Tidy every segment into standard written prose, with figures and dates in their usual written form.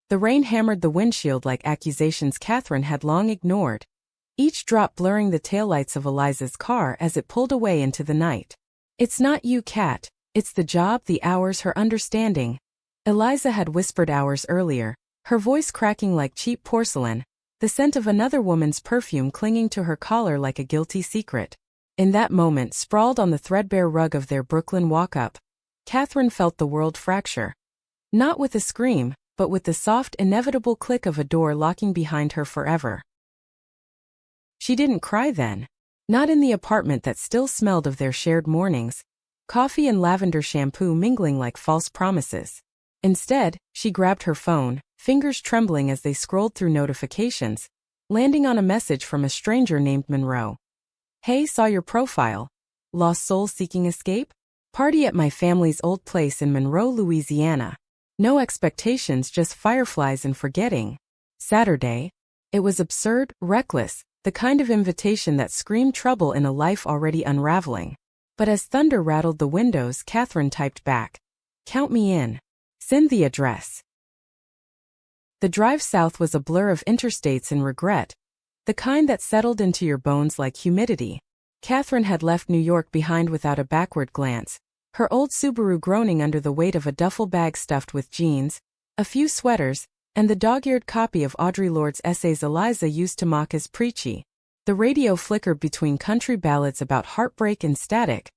The rain hammered the windshield like accusations Catherine had long ignored, each drop blurring the taillights of Eliza's car as it pulled away into the night. "It's not you, Cat. It's the job, the hours, her understanding," Eliza had whispered hours earlier, her voice cracking like cheap porcelain, the scent of another woman's perfume clinging to her collar like a guilty secret. In that moment, sprawled on the threadbare rug of their Brooklyn walk-up, Catherine felt the world fracture. Not with a scream, but with the soft, inevitable click of a door locking behind her forever. She didn't cry then. Not in the apartment that still smelled of their shared mornings, coffee and lavender shampoo mingling like false promises. Instead, she grabbed her phone, fingers trembling as they scrolled through notifications, landing on a message from a stranger named Monroe. "Hey, saw your profile. Lost soul seeking escape? Party at my family's old place in Monroe, Louisiana. No expectations, just fireflies and forgetting. Saturday." It was absurd, reckless, the kind of invitation that screamed trouble in a life already unraveling. But as thunder rattled the windows, Catherine typed back, "Count me in. Send the address." The drive south was a blur of interstates and regret, the kind that settled into your bones like humidity. Catherine had left New York behind without a backward glance, her old Subaru groaning under the weight of a duffel bag stuffed with jeans, a few sweaters, and the dog-eared copy of Audre Lorde's essays Eliza used to mock as preachy. The radio flickered between country ballads about heartbreak and static,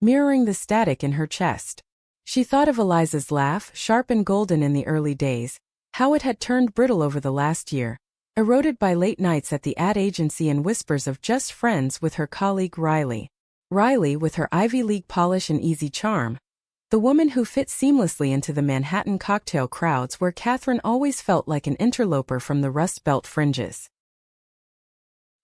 mirroring the static in her chest. She thought of Eliza's laugh, sharp and golden in the early days, how it had turned brittle over the last year, eroded by late nights at the ad agency and whispers of just friends with her colleague Riley. Riley, with her Ivy League polish and easy charm, the woman who fit seamlessly into the Manhattan cocktail crowds where Catherine always felt like an interloper from the Rust Belt fringes.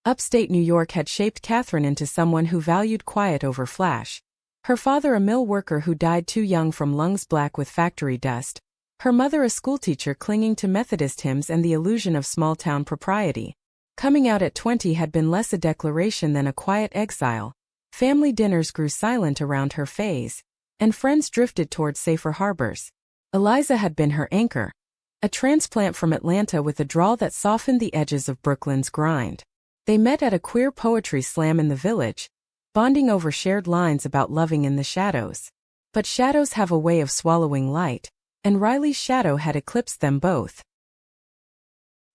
Upstate New York had shaped Catherine into someone who valued quiet over flash. Her father a mill worker who died too young from lungs black with factory dust, her mother a schoolteacher clinging to Methodist hymns and the illusion of small-town propriety. Coming out at 20 had been less a declaration than a quiet exile. Family dinners grew silent around her phase, and friends drifted toward safer harbors. Eliza had been her anchor, a transplant from Atlanta with a drawl that softened the edges of Brooklyn's grind. They met at a queer poetry slam in the Village, bonding over shared lines about loving in the shadows. But shadows have a way of swallowing light, and Riley's shadow had eclipsed them both.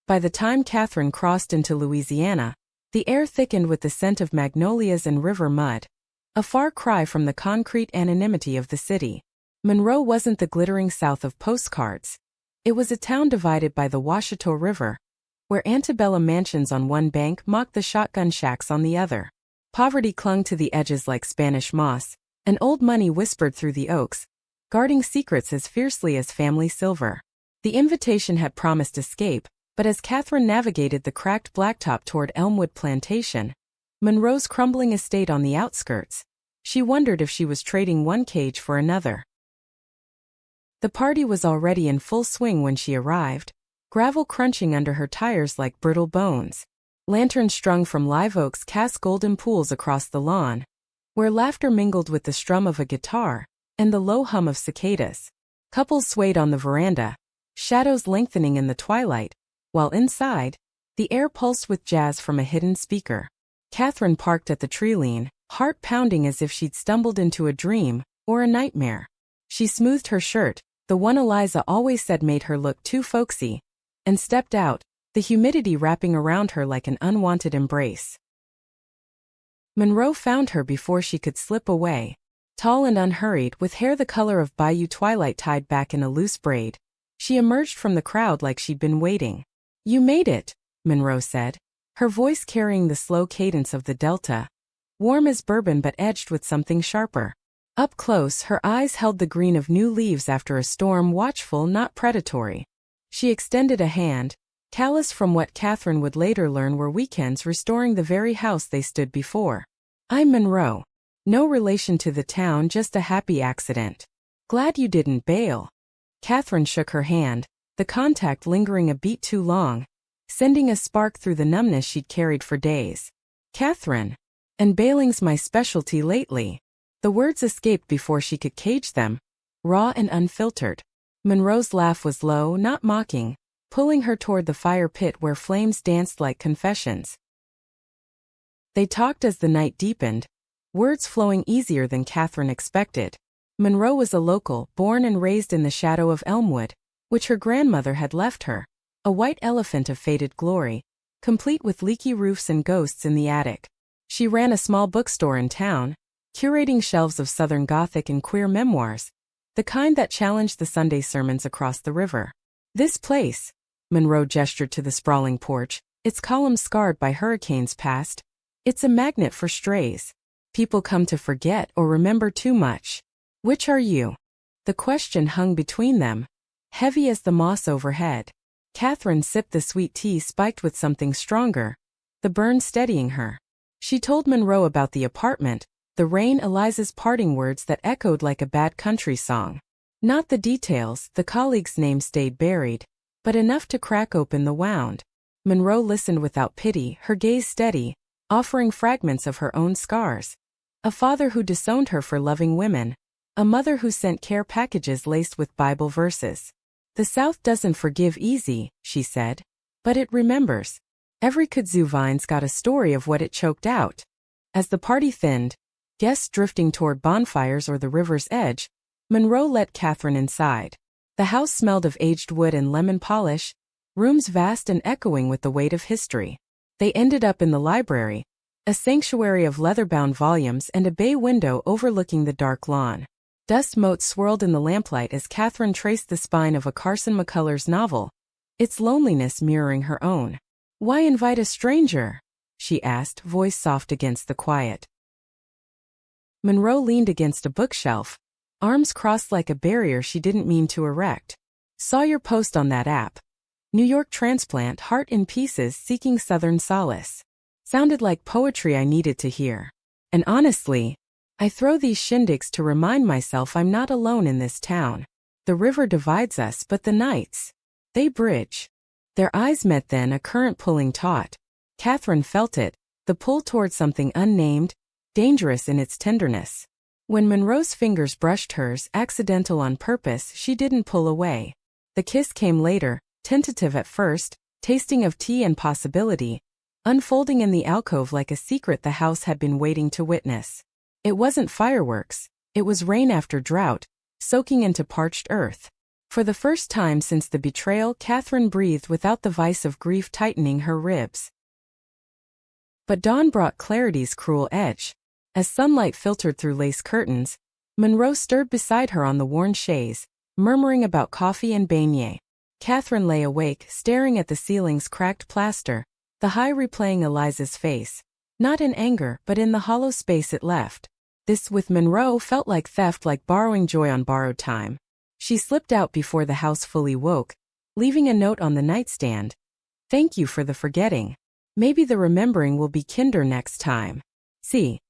By the time Catherine crossed into Louisiana, the air thickened with the scent of magnolias and river mud, a far cry from the concrete anonymity of the city. Monroe wasn't the glittering south of postcards. It was a town divided by the Washita River, where antebellum mansions on one bank mocked the shotgun shacks on the other. Poverty clung to the edges like Spanish moss, and old money whispered through the oaks, guarding secrets as fiercely as family silver. The invitation had promised escape, but as Catherine navigated the cracked blacktop toward Elmwood Plantation, Monroe's crumbling estate on the outskirts, she wondered if she was trading one cage for another. The party was already in full swing when she arrived, gravel crunching under her tires like brittle bones. Lanterns strung from live oaks cast golden pools across the lawn, where laughter mingled with the strum of a guitar and the low hum of cicadas. Couples swayed on the veranda, shadows lengthening in the twilight, while inside, the air pulsed with jazz from a hidden speaker. Catherine parked at the tree-lean, heart pounding as if she'd stumbled into a dream or a nightmare. She smoothed her shirt, the one Eliza always said made her look too folksy, and stepped out, the humidity wrapping around her like an unwanted embrace. Monroe found her before she could slip away, tall and unhurried, with hair the color of bayou twilight tied back in a loose braid. She emerged from the crowd like she'd been waiting. "You made it," Monroe said, her voice carrying the slow cadence of the Delta, warm as bourbon but edged with something sharper. Up close, her eyes held the green of new leaves after a storm, watchful, not predatory. She extended a hand, callous from what Catherine would later learn were weekends restoring the very house they stood before. "I'm Monroe. No relation to the town, just a happy accident. Glad you didn't bail." Catherine shook her hand, the contact lingering a beat too long, sending a spark through the numbness she'd carried for days. "Catherine. And bailing's my specialty lately." The words escaped before she could cage them, raw and unfiltered. Monroe's laugh was low, not mocking, pulling her toward the fire pit where flames danced like confessions. They talked as the night deepened, words flowing easier than Catherine expected. Monroe was a local, born and raised in the shadow of Elmwood, which her grandmother had left her, a white elephant of faded glory, complete with leaky roofs and ghosts in the attic. She ran a small bookstore in town, curating shelves of Southern Gothic and queer memoirs, the kind that challenged the Sunday sermons across the river. This place, Monroe gestured to the sprawling porch, its columns scarred by hurricanes past, it's a magnet for strays. People come to forget or remember too much. Which are you? The question hung between them, heavy as the moss overhead. Catherine sipped the sweet tea spiked with something stronger, the burn steadying her. She told Monroe about the apartment, the rain, Eliza's parting words that echoed like a bad country song. Not the details, the colleague's name stayed buried, but enough to crack open the wound. Monroe listened without pity, her gaze steady, offering fragments of her own scars. A father who disowned her for loving women, a mother who sent care packages laced with Bible verses. The South doesn't forgive easy, she said, but it remembers. Every kudzu vine's got a story of what it choked out. As the party thinned, guests drifting toward bonfires or the river's edge, Monroe let Catherine inside. The house smelled of aged wood and lemon polish, rooms vast and echoing with the weight of history. They ended up in the library, a sanctuary of leather-bound volumes and a bay window overlooking the dark lawn. Dust motes swirled in the lamplight as Catherine traced the spine of a Carson McCullers novel, its loneliness mirroring her own. "Why invite a stranger?" she asked, voice soft against the quiet. Monroe leaned against a bookshelf, arms crossed like a barrier she didn't mean to erect. "Saw your post on that app. New York transplant, heart in pieces seeking Southern solace. Sounded like poetry I needed to hear. And honestly, I throw these shindigs to remind myself I'm not alone in this town. The river divides us, but the nights, they bridge." Their eyes met then, a current pulling taut. Catherine felt it, the pull toward something unnamed, dangerous in its tenderness. When Monroe's fingers brushed hers, accidental on purpose, she didn't pull away. The kiss came later, tentative at first, tasting of tea and possibility, unfolding in the alcove like a secret the house had been waiting to witness. It wasn't fireworks, it was rain after drought, soaking into parched earth. For the first time since the betrayal, Catherine breathed without the vice of grief tightening her ribs. But dawn brought clarity's cruel edge. As sunlight filtered through lace curtains, Monroe stirred beside her on the worn chaise, murmuring about coffee and beignets. Catherine lay awake, staring at the ceiling's cracked plaster, the high replaying Eliza's face, not in anger but in the hollow space it left. This with Monroe felt like theft, like borrowing joy on borrowed time. She slipped out before the house fully woke, leaving a note on the nightstand. "Thank you for the forgetting. Maybe the remembering will be kinder next time. See."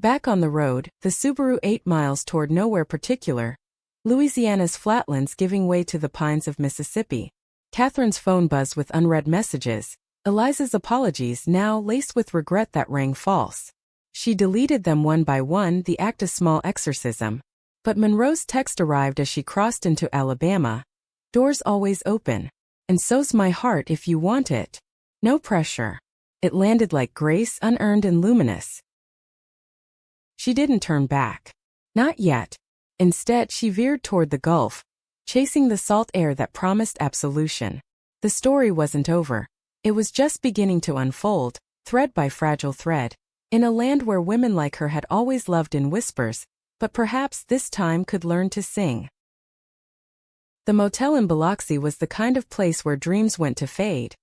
Back on the road, the Subaru 8 miles toward nowhere particular, Louisiana's flatlands giving way to the pines of Mississippi. Catherine's phone buzzed with unread messages, Eliza's apologies now laced with regret that rang false. She deleted them one by one, the act a small exorcism. But Monroe's text arrived as she crossed into Alabama. "Doors always open. And so's my heart if you want it. No pressure." It landed like grace, unearned and luminous. She didn't turn back. Not yet. Instead, she veered toward the Gulf, chasing the salt air that promised absolution. The story wasn't over. It was just beginning to unfold, thread by fragile thread, in a land where women like her had always loved in whispers, but perhaps this time could learn to sing. The motel in Biloxi was the kind of place where dreams went to fade,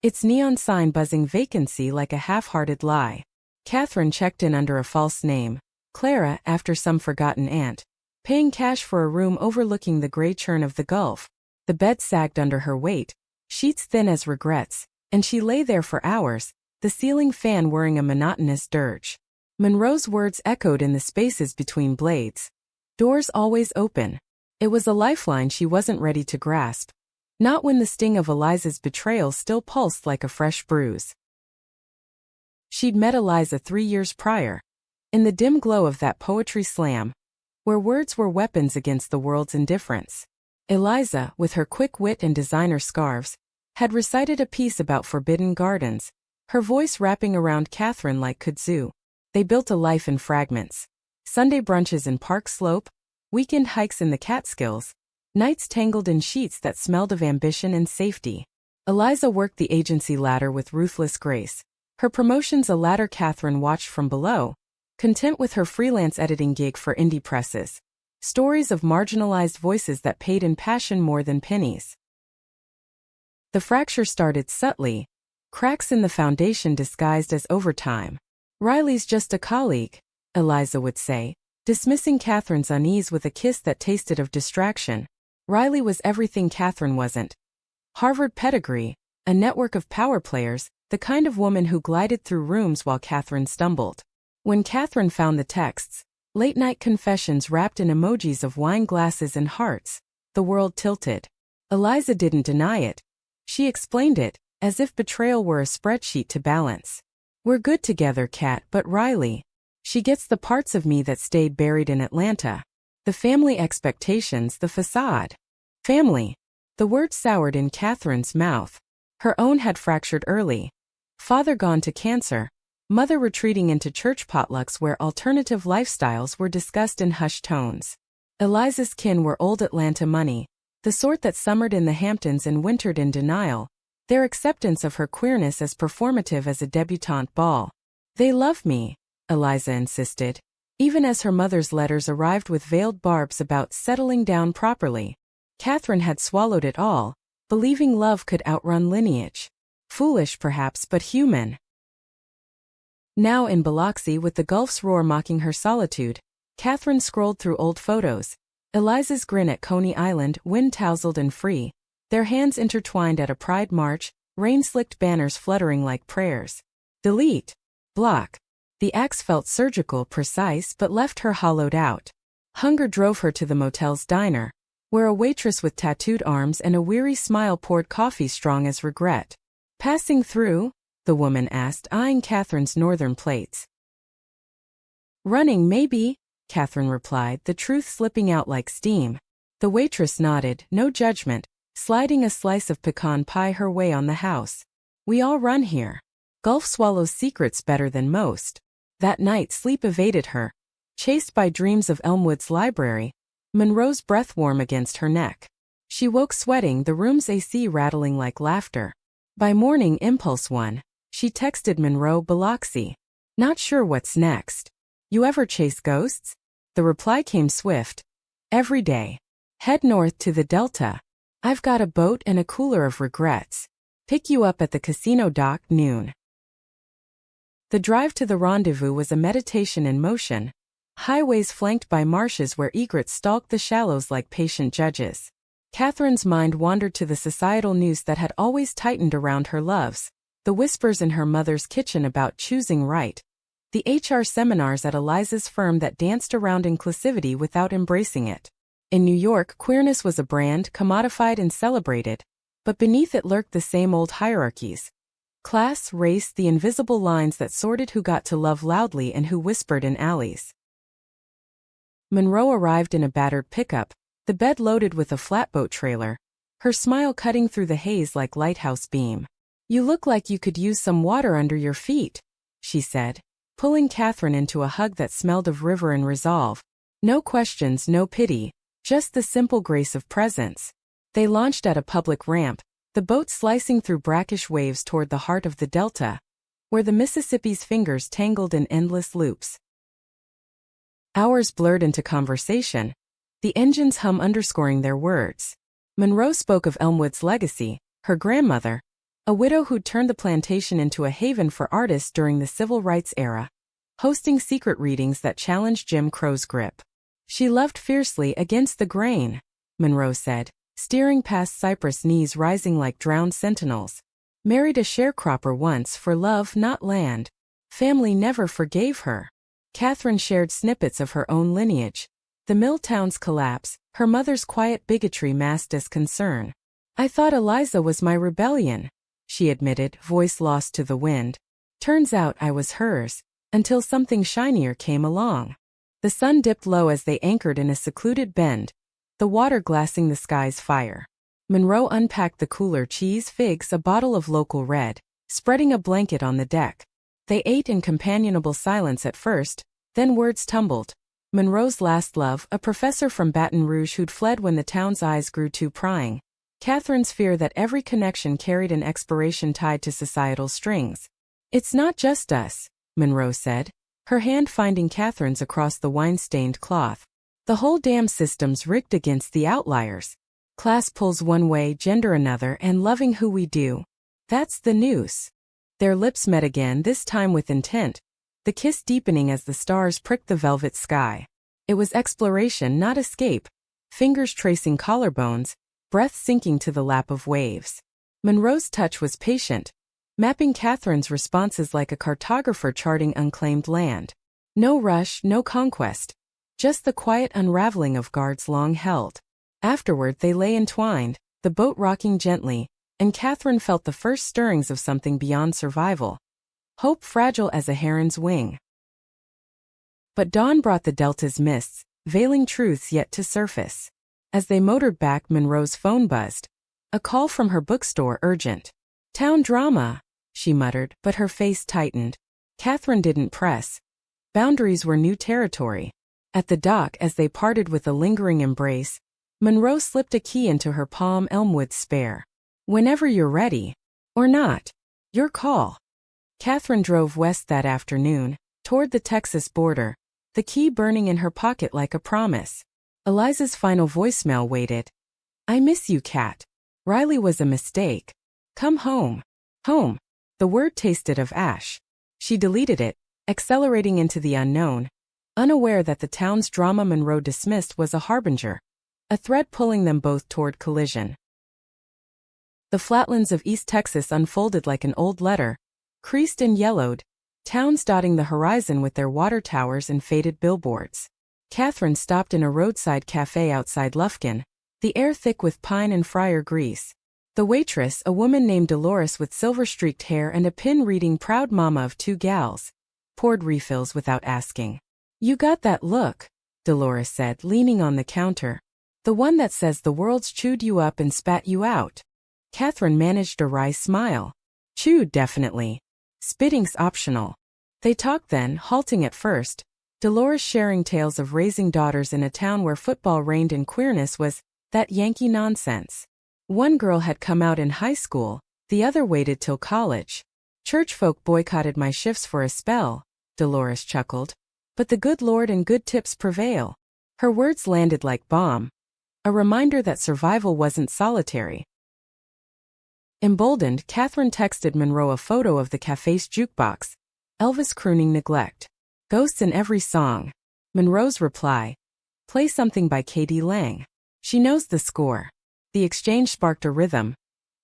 its neon sign buzzing vacancy like a half-hearted lie. Catherine checked in under a false name, Clara, after some forgotten aunt, paying cash for a room overlooking the gray churn of the Gulf. The bed sagged under her weight, sheets thin as regrets, and she lay there for hours, the ceiling fan whirring a monotonous dirge. Monroe's words echoed in the spaces between blades. "Doors always open." It was a lifeline she wasn't ready to grasp. Not when the sting of Eliza's betrayal still pulsed like a fresh bruise. She'd met Eliza 3 years prior, in the dim glow of that poetry slam, where words were weapons against the world's indifference. Eliza, with her quick wit and designer scarves, had recited a piece about forbidden gardens, her voice wrapping around Catherine like kudzu. They built a life in fragments. Sunday brunches in Park Slope, weekend hikes in the Catskills, nights tangled in sheets that smelled of ambition and safety. Eliza worked the agency ladder with ruthless grace. Her promotions a ladder Catherine watched from below, content with her freelance editing gig for indie presses. Stories of marginalized voices that paid in passion more than pennies. The fracture started subtly, cracks in the foundation disguised as overtime. "Riley's just a colleague," Eliza would say, dismissing Catherine's unease with a kiss that tasted of distraction. Riley was everything Catherine wasn't. Harvard pedigree, a network of power players, the kind of woman who glided through rooms while Catherine stumbled. When Catherine found the texts, late-night confessions wrapped in emojis of wine glasses and hearts, the world tilted. Eliza didn't deny it. She explained it, as if betrayal were a spreadsheet to balance. "We're good together, Cat, but Riley. She gets the parts of me that stayed buried in Atlanta. The family expectations, the facade." Family. The word soured in Catherine's mouth. Her own had fractured early. Father gone to cancer. Mother retreating into church potlucks where alternative lifestyles were discussed in hushed tones. Eliza's kin were old Atlanta money, the sort that summered in the Hamptons and wintered in denial, their acceptance of her queerness as performative as a debutante ball. "They love me," Eliza insisted, even as her mother's letters arrived with veiled barbs about settling down properly. Catherine had swallowed it all, believing love could outrun lineage. Foolish perhaps, but human. Now in Biloxi, with the Gulf's roar mocking her solitude, Catherine scrolled through old photos. Eliza's grin at Coney Island, wind-tousled and free, their hands intertwined at a pride march, rain-slicked banners fluttering like prayers. Delete. Block. The axe felt surgical, precise, but left her hollowed out. Hunger drove her to the motel's diner, where a waitress with tattooed arms and a weary smile poured coffee strong as regret. "Passing through?" the woman asked, eyeing Catherine's northern plates. "Running, maybe," Catherine replied, the truth slipping out like steam. The waitress nodded, no judgment, sliding a slice of pecan pie her way on the house. "We all run here. Gulf swallows secrets better than most." That night sleep evaded her. Chased by dreams of Elmwood's library, Monroe's breath warm against her neck. She woke sweating, the room's AC rattling like laughter. By morning, impulse won. She texted Monroe, "Biloxi. Not sure what's next. You ever chase ghosts?" The reply came swift. "Every day. Head north to the Delta. I've got a boat and a cooler of regrets. Pick you up at the casino dock, noon." The drive to the rendezvous was a meditation in motion. Highways flanked by marshes where egrets stalked the shallows like patient judges. Catherine's mind wandered to the societal noose that had always tightened around her loves, the whispers in her mother's kitchen about choosing right, the HR seminars at Eliza's firm that danced around inclusivity without embracing it. In New York, queerness was a brand, commodified and celebrated, but beneath it lurked the same old hierarchies. Class, race, the invisible lines that sorted who got to love loudly and who whispered in alleys. Monroe arrived in a battered pickup, the bed loaded with a flatboat trailer, her smile cutting through the haze like lighthouse beam. "You look like you could use some water under your feet," she said, pulling Catherine into a hug that smelled of river and resolve. No questions, no pity, just the simple grace of presence. They launched at a public ramp, the boat slicing through brackish waves toward the heart of the Delta, where the Mississippi's fingers tangled in endless loops. Hours blurred into conversation, the engine's hum underscoring their words. Monroe spoke of Elmwood's legacy, her grandmother, a widow who'd turned the plantation into a haven for artists during the civil rights era, hosting secret readings that challenged Jim Crow's grip. "She loved fiercely against the grain," Monroe said, steering past cypress knees rising like drowned sentinels. "Married a sharecropper once for love, not land. Family never forgave her." Catherine shared snippets of her own lineage. The mill town's collapse, her mother's quiet bigotry masked as concern. "I thought Eliza was my rebellion," she admitted, voice lost to the wind. "Turns out I was hers, until something shinier came along." The sun dipped low as they anchored in a secluded bend, the water glassing the sky's fire. Monroe unpacked the cooler, cheese, figs, a bottle of local red, spreading a blanket on the deck. They ate in companionable silence at first, then words tumbled. Monroe's last love, a professor from Baton Rouge who'd fled when the town's eyes grew too prying. Catherine's fear that every connection carried an expiration tied to societal strings. "It's not just us," Monroe said, her hand finding Catherine's across the wine-stained cloth. "The whole damn system's rigged against the outliers. Class pulls one way, gender another, and loving who we do. That's the noose." Their lips met again, this time with intent, the kiss deepening as the stars pricked the velvet sky. It was exploration, not escape, fingers tracing collarbones, breath sinking to the lap of waves. Monroe's touch was patient, mapping Catherine's responses like a cartographer charting unclaimed land. No rush, no conquest, just the quiet unraveling of guards long held. Afterward they lay entwined, the boat rocking gently, and Catherine felt the first stirrings of something beyond survival. Hope fragile as a heron's wing. But dawn brought the delta's mists, veiling truths yet to surface. As they motored back, Monroe's phone buzzed. A call from her bookstore, urgent. "Town drama," she muttered, but her face tightened. Catherine didn't press. Boundaries were new territory. At the dock, as they parted with a lingering embrace, Monroe slipped a key into her palm, Elmwood's spare. "Whenever you're ready. Or not. Your call." Catherine drove west that afternoon, toward the Texas border, the key burning in her pocket like a promise. Eliza's final voicemail waited. "I miss you, Cat. Riley was a mistake. Come home." Home. The word tasted of ash. She deleted it, accelerating into the unknown, unaware that the town's drama Monroe dismissed was a harbinger, a thread pulling them both toward collision. The flatlands of East Texas unfolded like an old letter, creased and yellowed, towns dotting the horizon with their water towers and faded billboards. Catherine stopped in a roadside cafe outside Lufkin, the air thick with pine and fryer grease. The waitress, a woman named Dolores with silver-streaked hair and a pin reading "Proud Mama of Two Gals," poured refills without asking. "You got that look," Dolores said, leaning on the counter. "The one that says the world's chewed you up and spat you out." Catherine managed a wry smile. "Chewed, definitely. Spitting's optional." They talked then, halting at first. Dolores sharing tales of raising daughters in a town where football reigned and queerness was that Yankee nonsense. One girl had come out in high school, the other waited till college. "Churchfolk boycotted my shifts for a spell," Dolores chuckled. "But the good Lord and good tips prevail." Her words landed like balm, a reminder that survival wasn't solitary. Emboldened, Catherine texted Monroe a photo of the cafe's jukebox, Elvis crooning Neglect. "Ghosts in every song." Monroe's reply, "Play something by K.D. Lang. She knows the score." The exchange sparked a rhythm.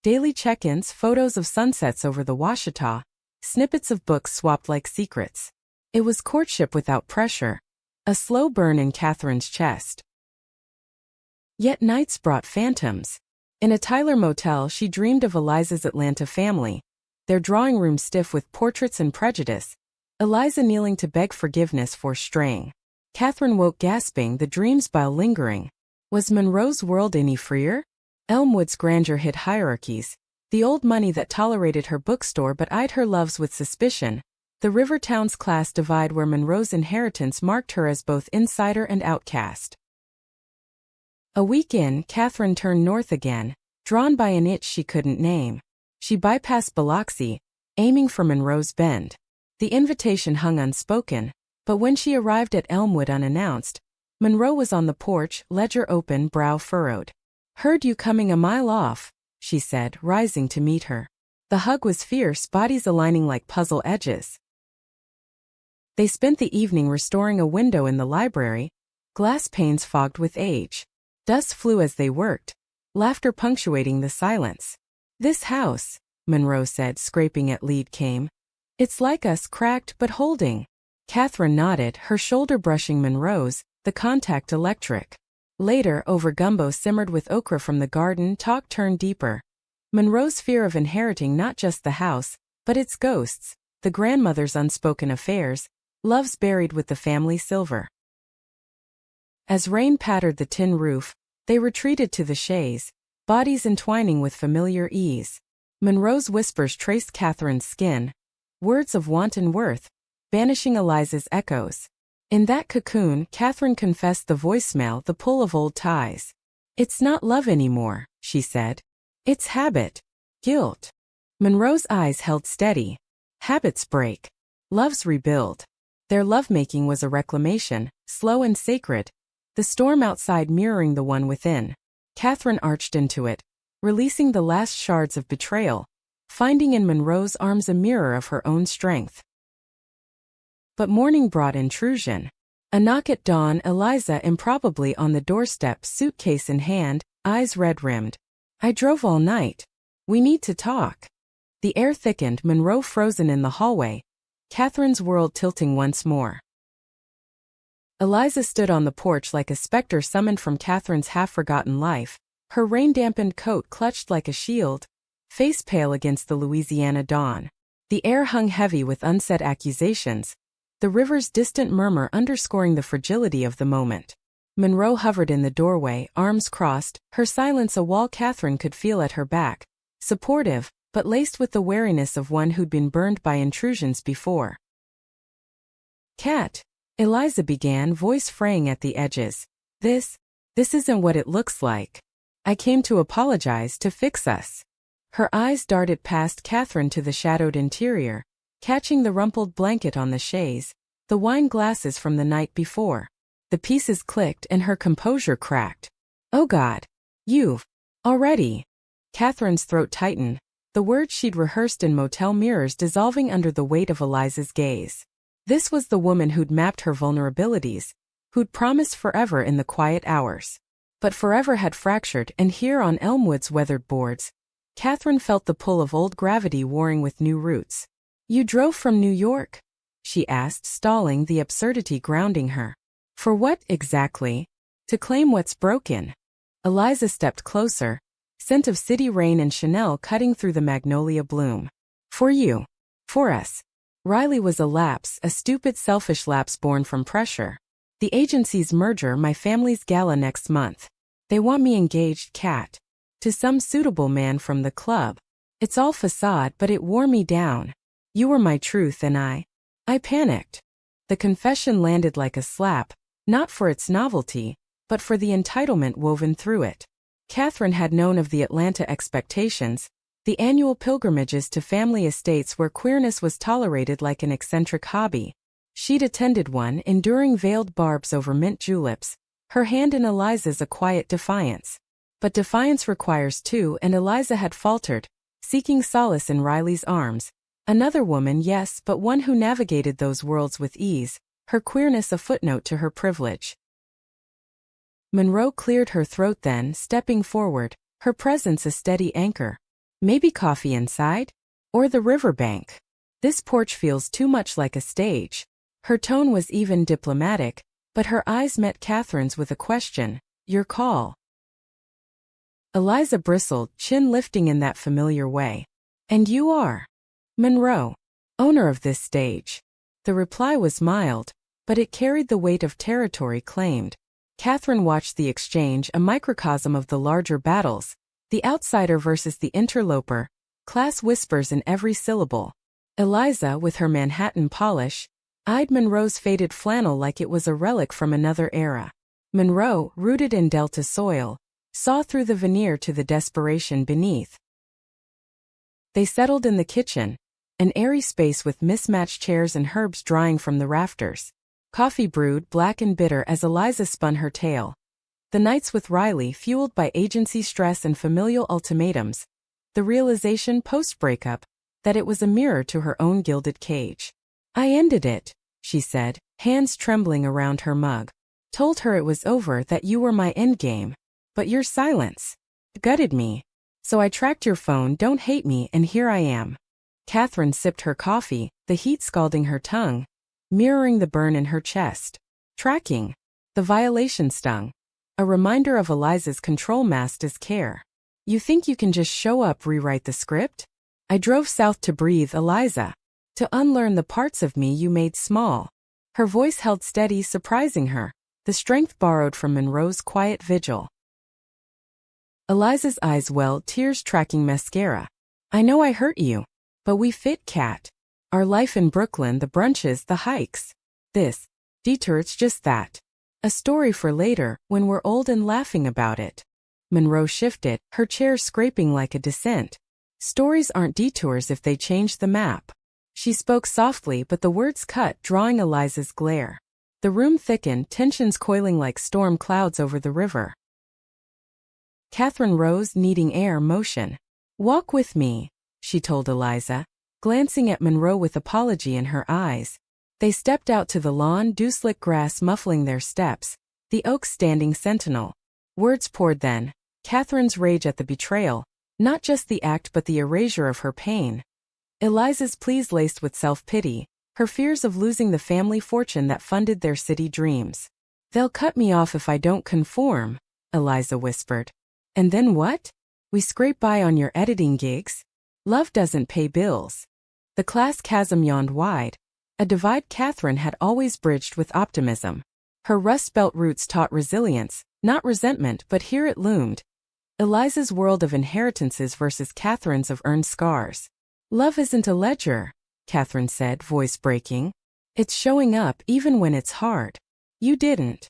Daily check-ins, photos of sunsets over the Washita, snippets of books swapped like secrets. It was courtship without pressure, a slow burn in Catherine's chest. Yet nights brought phantoms. In a Tyler motel, she dreamed of Eliza's Atlanta family, their drawing room stiff with portraits and prejudice, Eliza kneeling to beg forgiveness for straying. Catherine woke gasping, the dream's bile lingering. Was Monroe's world any freer? Elmwood's grandeur hid hierarchies, the old money that tolerated her bookstore but eyed her loves with suspicion, the Rivertown's class divide where Monroe's inheritance marked her as both insider and outcast. A week in, Catherine turned north again, drawn by an itch she couldn't name. She bypassed Biloxi, aiming for Monroe's Bend. The invitation hung unspoken, but when she arrived at Elmwood unannounced, Monroe was on the porch, ledger open, brow furrowed. "Heard you coming a mile off," she said, rising to meet her. The hug was fierce, bodies aligning like puzzle edges. They spent the evening restoring a window in the library, glass panes fogged with age. Dust flew as they worked, laughter punctuating the silence. "This house," Monroe said, scraping at lead came. "It's like us, cracked but holding." Catherine nodded, her shoulder brushing Monroe's, the contact electric. Later, over gumbo simmered with okra from the garden, talk turned deeper. Monroe's fear of inheriting not just the house, but its ghosts, the grandmother's unspoken affairs, loves buried with the family silver. As rain pattered the tin roof, They retreated to the chaise, bodies entwining with familiar ease. Monroe's whispers traced Catherine's skin, words of want and worth, banishing Eliza's echoes. In that cocoon, Catherine confessed the voicemail, the pull of old ties. "It's not love anymore," she said. "It's habit. Guilt." Monroe's eyes held steady. Habits break. Loves rebuild. Their lovemaking was a reclamation, slow and sacred, the storm outside mirroring the one within. Catherine arched into it, releasing the last shards of betrayal, finding in Monroe's arms a mirror of her own strength. But morning brought intrusion. A knock at dawn, Eliza improbably on the doorstep, suitcase in hand, eyes red-rimmed. "I drove all night. We need to talk." The air thickened, Monroe frozen in the hallway, Catherine's world tilting once more. Eliza stood on the porch like a specter summoned from Catherine's half-forgotten life, her rain-dampened coat clutched like a shield, face pale against the Louisiana dawn. The air hung heavy with unsaid accusations, the river's distant murmur underscoring the fragility of the moment. Monroe hovered in the doorway, arms crossed, her silence a wall Catherine could feel at her back, supportive, but laced with the wariness of one who'd been burned by intrusions before. "Cat," Eliza began, voice fraying at the edges. This isn't what it looks like. I came to apologize, to fix us." Her eyes darted past Catherine to the shadowed interior, catching the rumpled blanket on the chaise, the wine glasses from the night before. The pieces clicked and her composure cracked. "Oh God. You've already." Catherine's throat tightened, the words she'd rehearsed in motel mirrors dissolving under the weight of Eliza's gaze. This was the woman who'd mapped her vulnerabilities, who'd promised forever in the quiet hours. But forever had fractured, and here on Elmwood's weathered boards, Catherine felt the pull of old gravity warring with new roots. "You drove from New York?" she asked, stalling, the absurdity grounding her. "For what, exactly?" "To claim what's broken." Eliza stepped closer, scent of city rain and Chanel cutting through the magnolia bloom. "For you. For us." Riley was a lapse, a stupid selfish lapse born from pressure. "The agency's merger, my family's gala next month. They want me engaged, Cat. To some suitable man from the club. It's all facade, but it wore me down. You were my truth and I panicked." The confession landed like a slap, not for its novelty, but for the entitlement woven through it. Catherine had known of the Atlanta expectations, the annual pilgrimages to family estates where queerness was tolerated like an eccentric hobby. She'd attended one, enduring veiled barbs over mint juleps, her hand in Eliza's a quiet defiance. But defiance requires two, and Eliza had faltered, seeking solace in Riley's arms. Another woman, yes, but one who navigated those worlds with ease, her queerness a footnote to her privilege. Monroe cleared her throat then, stepping forward, her presence a steady anchor. "Maybe coffee inside? Or the riverbank? This porch feels too much like a stage." Her tone was even diplomatic, but her eyes met Catherine's with a question. "Your call." Eliza bristled, chin lifting in that familiar way. "And you are?" "Monroe. Owner of this stage." The reply was mild, but it carried the weight of territory claimed. Catherine watched the exchange, a microcosm of the larger battles, the outsider versus the interloper, class whispers in every syllable. Eliza, with her Manhattan polish, eyed Monroe's faded flannel like it was a relic from another era. Monroe, rooted in Delta soil, saw through the veneer to the desperation beneath. They settled in the kitchen, an airy space with mismatched chairs and herbs drying from the rafters. Coffee brewed, black and bitter as Eliza spun her tale. The nights with Riley, fueled by agency stress and familial ultimatums. The realization post-breakup that it was a mirror to her own gilded cage. "I ended it," she said, hands trembling around her mug. "Told her it was over, that you were my endgame. But your silence gutted me. So I tracked your phone, don't hate me, and here I am." Catherine sipped her coffee, the heat scalding her tongue, mirroring the burn in her chest. Tracking. The violation stung. A reminder of Eliza's control masked as care. "You think you can just show up, rewrite the script?" "I drove south to breathe, Eliza. To unlearn the parts of me you made small." Her voice held steady, surprising her, the strength borrowed from Monroe's quiet vigil. Eliza's eyes welled, tears tracking mascara. I know I hurt you. But we fit, Kat. Our life in Brooklyn, the brunches, the hikes. This detour, it's just that. A story for later, when we're old and laughing about it. Monroe shifted, her chair scraping like a descent. Stories aren't detours if they change the map. She spoke softly, but the words cut, drawing Eliza's glare. The room thickened, tensions coiling like storm clouds over the river. Catherine rose, needing air, motion. Walk with me, she told Eliza, glancing at Monroe with apology in her eyes. They stepped out to the lawn, dew-slick grass muffling their steps, the oaks standing sentinel. Words poured then, Catherine's rage at the betrayal, not just the act but the erasure of her pain. Eliza's pleas laced with self-pity, her fears of losing the family fortune that funded their city dreams. They'll cut me off if I don't conform, Eliza whispered. And then what? We scrape by on your editing gigs? Love doesn't pay bills. The class chasm yawned wide, a divide Catherine had always bridged with optimism. Her Rust Belt roots taught resilience, not resentment, but here it loomed. Eliza's world of inheritances versus Catherine's of earned scars. Love isn't a ledger, Catherine said, voice breaking. It's showing up even when it's hard. You didn't.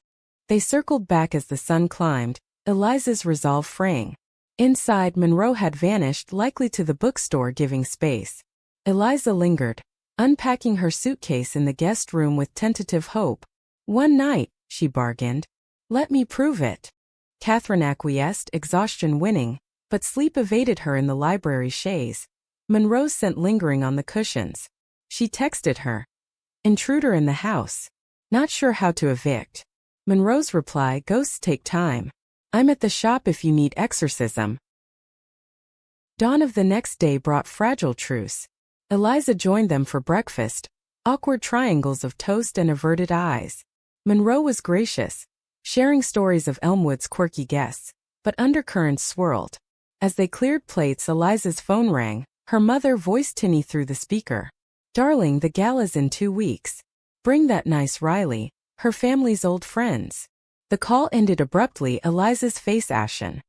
They circled back as the sun climbed, Eliza's resolve fraying. Inside, Monroe had vanished, likely to the bookstore giving space. Eliza lingered, unpacking her suitcase in the guest room with tentative hope. One night, she bargained. Let me prove it. Catherine acquiesced, exhaustion winning, but sleep evaded her in the library chaise. Monroe's scent lingering on the cushions. She texted her. Intruder in the house. Not sure how to evict. Monroe's reply, ghosts take time. I'm at the shop if you need exorcism. Dawn of the next day brought fragile truce. Eliza joined them for breakfast, awkward triangles of toast and averted eyes. Monroe was gracious, sharing stories of Elmwood's quirky guests, but undercurrents swirled. As they cleared plates, Eliza's phone rang, her mother voiced tinny through the speaker. Darling, the gala's in 2 weeks. Bring that nice Riley, her family's old friends. The call ended abruptly, Eliza's face ashen.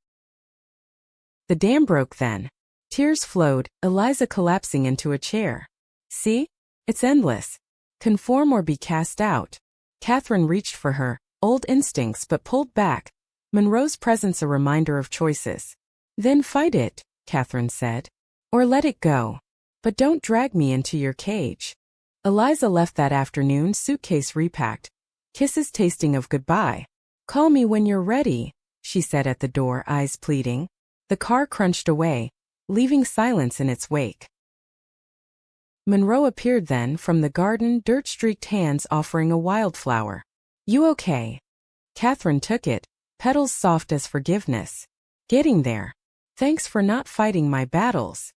The dam broke then. Tears flowed, Eliza collapsing into a chair. See? It's endless. Conform or be cast out. Catherine reached for her, old instincts but pulled back. Monroe's presence a reminder of choices. Then fight it, Catherine said. Or let it go. But don't drag me into your cage. Eliza left that afternoon, suitcase repacked. Kisses tasting of goodbye. Call me when you're ready, she said at the door, eyes pleading. The car crunched away, leaving silence in its wake. Monroe appeared then from the garden, dirt-streaked hands offering a wildflower. You okay? Catherine took it, petals soft as forgiveness. Getting there. Thanks for not fighting my battles.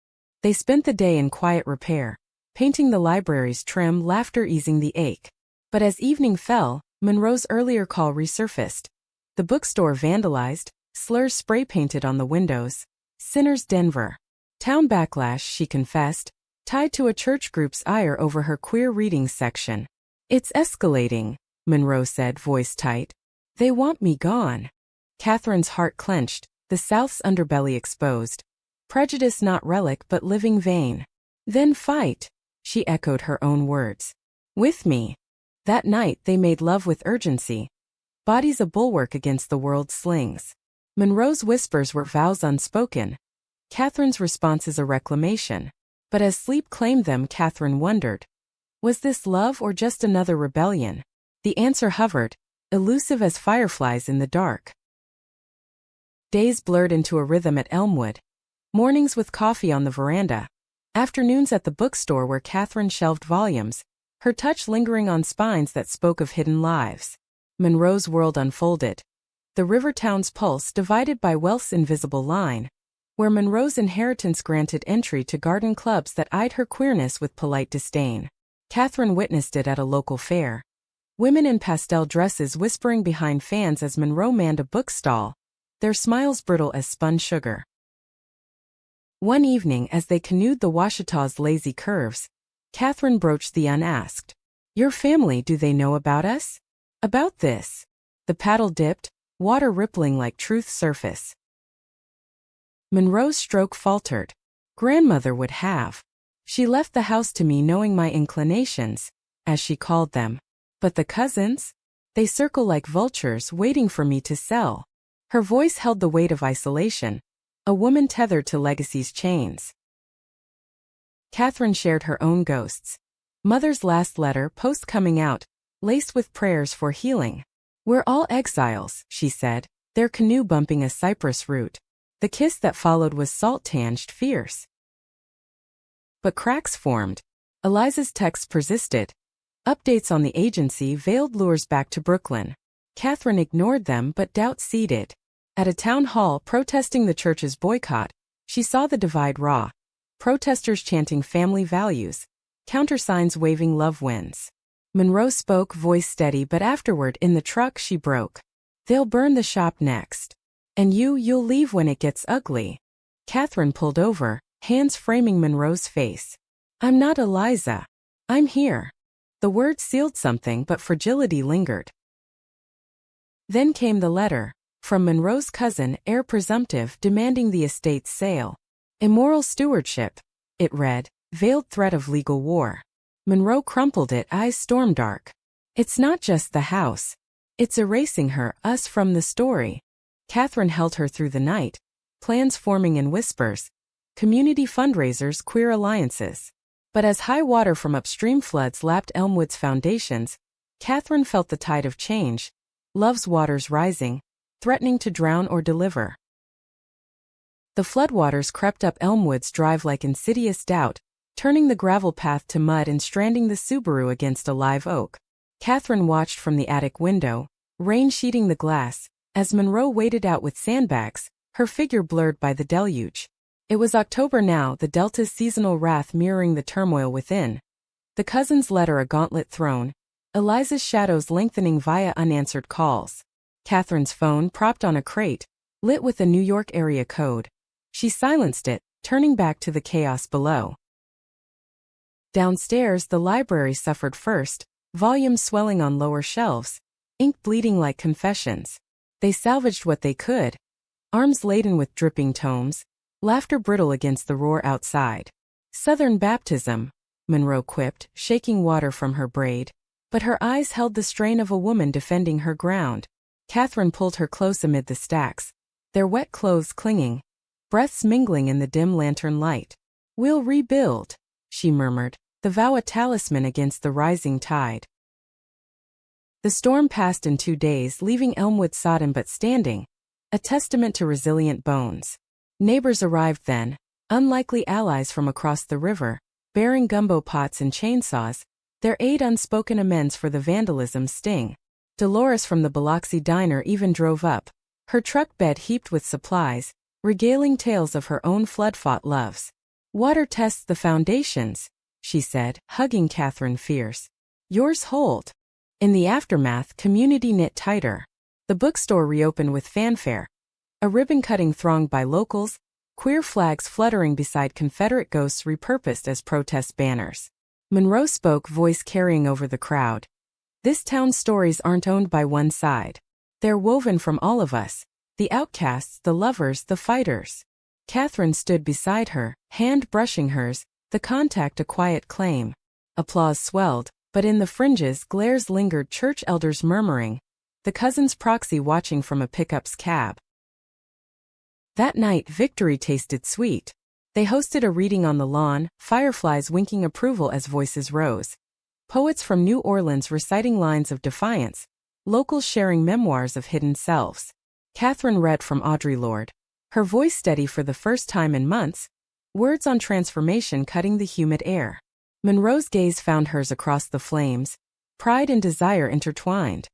They spent the day in quiet repair, painting the library's trim, laughter easing the ache. But as evening fell, Monroe's earlier call resurfaced. The bookstore vandalized, slurs spray-painted on the windows. Sinners Denver. Town backlash, she confessed, tied to a church group's ire over her queer reading section. It's escalating, Monroe said, voice tight. They want me gone. Catherine's heart clenched, the South's underbelly exposed. Prejudice not relic but living vein. Then fight, she echoed her own words. With me. That night they made love with urgency. Bodies a bulwark against the world's slings. Monroe's whispers were vows unspoken. Catherine's responses a reclamation. But as sleep claimed them, Catherine wondered. Was this love or just another rebellion? The answer hovered, elusive as fireflies in the dark. Days blurred into a rhythm at Elmwood. Mornings with coffee on the veranda. Afternoons at the bookstore where Catherine shelved volumes, her touch lingering on spines that spoke of hidden lives. Monroe's world unfolded. The river town's pulse divided by wealth's invisible line, where Monroe's inheritance granted entry to garden clubs that eyed her queerness with polite disdain. Catherine witnessed it at a local fair. Women in pastel dresses whispering behind fans as Monroe manned a bookstall, their smiles brittle as spun sugar. One evening as they canoed the Washita's lazy curves, Catherine broached the unasked. Your family, do they know about us? About this? The paddle dipped, water rippling like truth's surface. Monroe's stroke faltered. Grandmother would have. She left the house to me knowing my inclinations, as she called them. But the cousins? They circle like vultures waiting for me to sell. Her voice held the weight of isolation, a woman tethered to legacy's chains. Catherine shared her own ghosts. Mother's last letter, post coming out, laced with prayers for healing. We're all exiles, she said, their canoe bumping a cypress root. The kiss that followed was salt-tinged fierce. But cracks formed. Eliza's texts persisted. Updates on the agency veiled lures back to Brooklyn. Catherine ignored them, but doubt seeded. At a town hall protesting the church's boycott, she saw the divide raw. Protesters chanting family values, countersigns waving love wins. Monroe spoke, voice steady, but afterward in the truck she broke. They'll burn the shop next. And you'll leave when it gets ugly. Catherine pulled over, hands framing Monroe's face. I'm not Eliza. I'm here. The word sealed something, but fragility lingered. Then came the letter, from Monroe's cousin, heir presumptive, demanding the estate's sale. Immoral stewardship, it read, veiled threat of legal war. Monroe crumpled it, eyes storm-dark. It's not just the house. It's erasing us from the story. Catherine held her through the night, plans forming in whispers, community fundraisers, queer alliances. But as high water from upstream floods lapped Elmwood's foundations, Catherine felt the tide of change, love's waters rising, threatening to drown or deliver. The floodwaters crept up Elmwood's drive like insidious doubt, turning the gravel path to mud and stranding the Subaru against a live oak. Catherine watched from the attic window, rain sheeting the glass, as Monroe waded out with sandbags, her figure blurred by the deluge. It was October now, the Delta's seasonal wrath mirroring the turmoil within. The cousin's letter a gauntlet thrown, Eliza's shadows lengthening via unanswered calls. Catherine's phone propped on a crate, lit with a New York area code. She silenced it, turning back to the chaos below. Downstairs, the library suffered first, volumes swelling on lower shelves, ink bleeding like confessions. They salvaged what they could, arms laden with dripping tomes, laughter brittle against the roar outside. Southern baptism, Monroe quipped, shaking water from her braid. But her eyes held the strain of a woman defending her ground. Catherine pulled her close amid the stacks, their wet clothes clinging, breaths mingling in the dim lantern light. We'll rebuild, she murmured, the vow a talisman against the rising tide. The storm passed in 2 days, leaving Elmwood sodden but standing, a testament to resilient bones. Neighbors arrived then, unlikely allies from across the river, bearing gumbo pots and chainsaws, their aid unspoken amends for the vandalism's sting. Dolores from the Biloxi diner even drove up, her truck bed heaped with supplies, regaling tales of her own flood-fought loves. Water tests the foundations, she said, hugging Catherine fierce. Yours hold. In the aftermath, community knit tighter. The bookstore reopened with fanfare. A ribbon-cutting thronged by locals, queer flags fluttering beside Confederate ghosts repurposed as protest banners. Monroe spoke, voice carrying over the crowd. This town's stories aren't owned by one side. They're woven from all of us, the outcasts, the lovers, the fighters. Catherine stood beside her, hand brushing hers, the contact a quiet claim. Applause swelled, but in the fringes glares lingered, church elders murmuring, the cousin's proxy watching from a pickup's cab. That night victory tasted sweet. They hosted a reading on the lawn, fireflies winking approval as voices rose. Poets from New Orleans reciting lines of defiance, locals sharing memoirs of hidden selves. Catherine read from Audre Lorde, her voice steady for the first time in months, words on transformation cutting the humid air. Monroe's gaze found hers across the flames, pride and desire intertwined.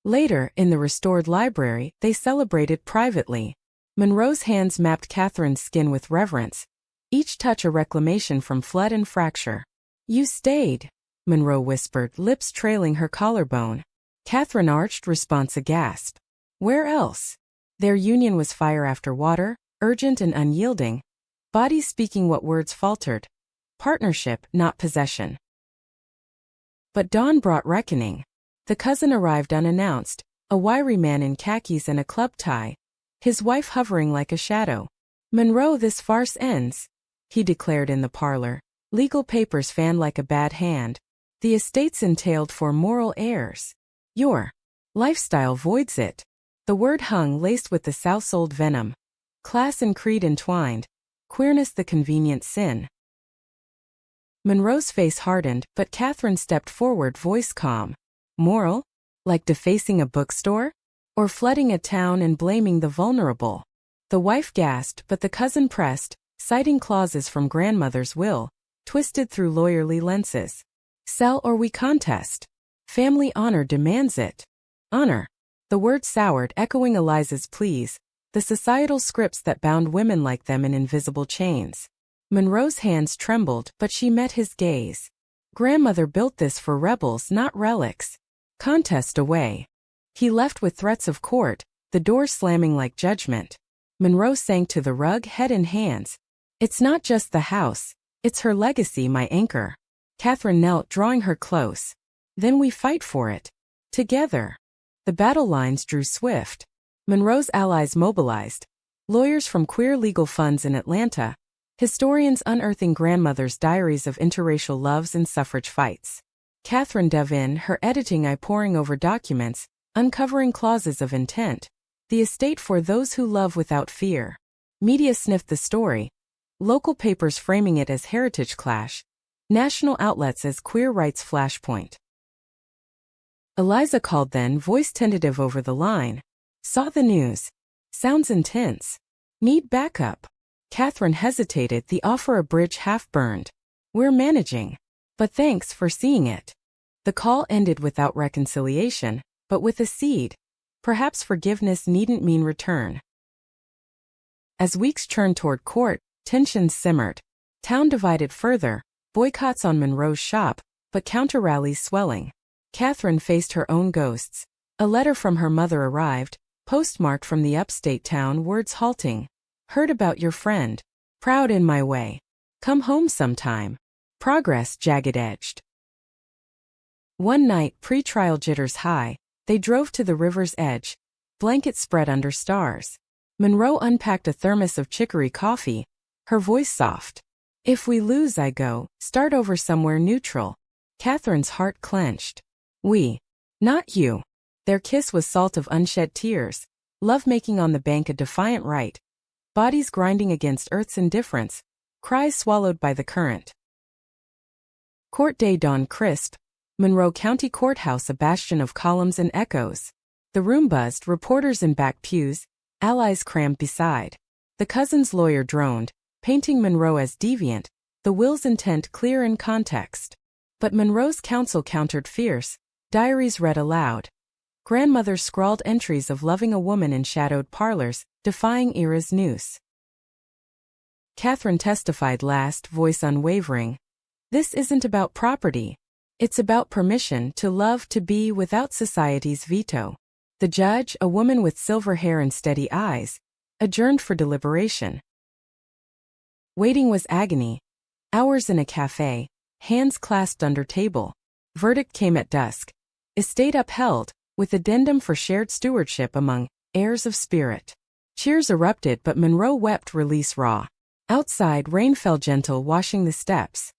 Later, in the restored library, they celebrated privately. Monroe's hands mapped Catherine's skin with reverence, each touch a reclamation from flood and fracture. You stayed, Monroe whispered, lips trailing her collarbone. Catherine arched, response a gasp. Where else? Their union was fire after water, urgent and unyielding, bodies speaking what words faltered. Partnership, not possession. But dawn brought reckoning. The cousin arrived unannounced, a wiry man in khakis and a club tie, his wife hovering like a shadow. "Monroe, this farce ends," he declared in the parlor. Legal papers fanned like a bad hand. The estate's entailed for moral heirs. Your lifestyle voids it. The word hung laced with the South-sold venom. Class and creed entwined. Queerness the convenient sin. Monroe's face hardened, but Catherine stepped forward, voice calm. Moral? Like defacing a bookstore? Or flooding a town and blaming the vulnerable? The wife gasped, but the cousin pressed, citing clauses from grandmother's will, twisted through lawyerly lenses. Sell or we contest. Family honor demands it. Honor. The word soured, echoing Eliza's pleas, the societal scripts that bound women like them in invisible chains. Monroe's hands trembled, but she met his gaze. Grandmother built this for rebels, not relics. Contest away. He left with threats of court, the door slamming like judgment. Monroe sank to the rug, head in hands. It's not just the house, it's her legacy, my anchor. Catherine knelt, drawing her close. Then we fight for it. Together. The battle lines drew swift. Monroe's allies mobilized. Lawyers from queer legal funds in Atlanta. Historians unearthing grandmother's diaries of interracial loves and suffrage fights. Catherine dove in, her editing eye poring over documents, uncovering clauses of intent. The estate for those who love without fear. Media sniffed the story. Local papers framing it as heritage clash. National outlets as queer rights flashpoint. Eliza called then, voice tentative over the line. Saw the news. Sounds intense. Need backup. Catherine hesitated, the offer a bridge half burned. We're managing. But thanks for seeing it. The call ended without reconciliation, but with a seed. Perhaps forgiveness needn't mean return. As weeks churned toward court, tensions simmered. Town divided further, boycotts on Monroe's shop, but counter-rallies swelling. Catherine faced her own ghosts. A letter from her mother arrived, postmarked from the upstate town, words halting. Heard about your friend. Proud in my way. Come home sometime. Progress jagged-edged. One night, pre-trial jitters high, they drove to the river's edge. Blanket spread under stars. Monroe unpacked a thermos of chicory coffee, her voice soft. If we lose, I go, start over somewhere neutral. Catherine's heart clenched. We. Not you. Their kiss was salt of unshed tears, love-making on the bank a defiant right. Bodies grinding against Earth's indifference, cries swallowed by the current. Court day dawned crisp. Monroe County Courthouse, a bastion of columns and echoes. The room buzzed, reporters in back pews, allies crammed beside. The cousin's lawyer droned, painting Monroe as deviant, the will's intent clear in context. But Monroe's counsel countered fierce, diaries read aloud. Grandmother scrawled entries of loving a woman in shadowed parlors, defying era's noose. Catherine testified last, voice unwavering. This isn't about property. It's about permission to love, to be without society's veto. The judge, a woman with silver hair and steady eyes, adjourned for deliberation. Waiting was agony. Hours in a cafe, hands clasped under table. Verdict came at dusk. Estate upheld, with addendum for shared stewardship among heirs of spirit. Cheers erupted, but Monroe wept, release raw. Outside, rain fell gentle, washing the steps.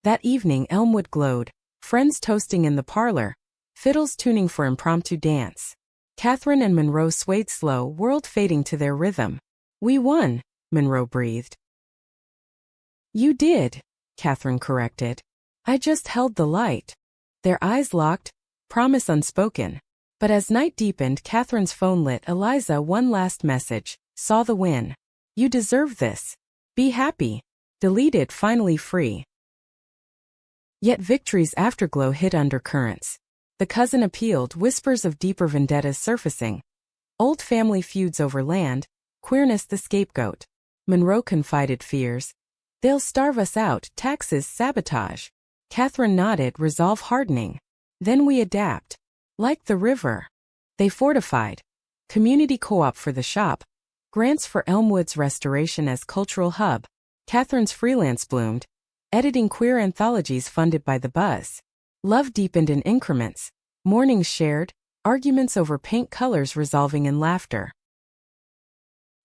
That evening, Elmwood glowed, friends toasting in the parlor, fiddles tuning for impromptu dance. Catherine and Monroe swayed slow, world fading to their rhythm. We won, Monroe breathed. You did, Catherine corrected. I just held the light. Their eyes locked, promise unspoken. But as night deepened, Catherine's phone lit. Eliza, one last message. Saw the win. You deserve this. Be happy. Deleted, finally free. Yet victory's afterglow hid undercurrents. The cousin appealed, whispers of deeper vendettas surfacing. Old family feuds over land, queerness the scapegoat. Monroe confided fears. They'll starve us out, taxes, sabotage. Catherine nodded, resolve hardening. Then we adapt. Like the river. They fortified. Community co-op for the shop. Grants for Elmwood's restoration as cultural hub. Catherine's freelance bloomed. Editing queer anthologies funded by the buzz. Love deepened in increments. Mornings shared. Arguments over paint colors resolving in laughter.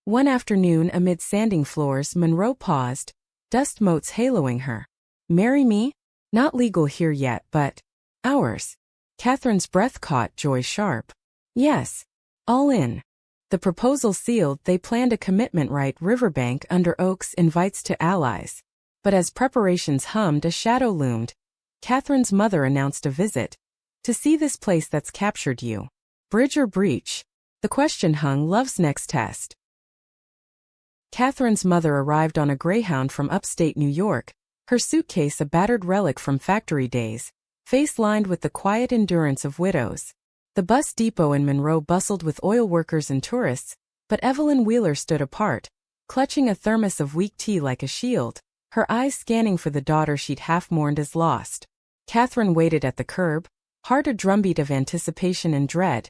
One afternoon amid sanding floors, Monroe paused, dust motes haloing her. Marry me? Not legal here yet, but ours. Catherine's breath caught Joy sharp. Yes. All in. The proposal sealed, they planned a commitment right. Riverbank under oaks invites to allies. But as preparations hummed, a shadow loomed. Catherine's mother announced a visit. To see this place that's captured you. Bridge or breach? The question hung love's next test. Catherine's mother arrived on a Greyhound from upstate New York, her suitcase a battered relic from factory days, face lined with the quiet endurance of widows. The bus depot in Monroe bustled with oil workers and tourists, but Evelyn Wheeler stood apart, clutching a thermos of weak tea like a shield, her eyes scanning for the daughter she'd half-mourned as lost. Catherine waited at the curb, heart a drumbeat of anticipation and dread.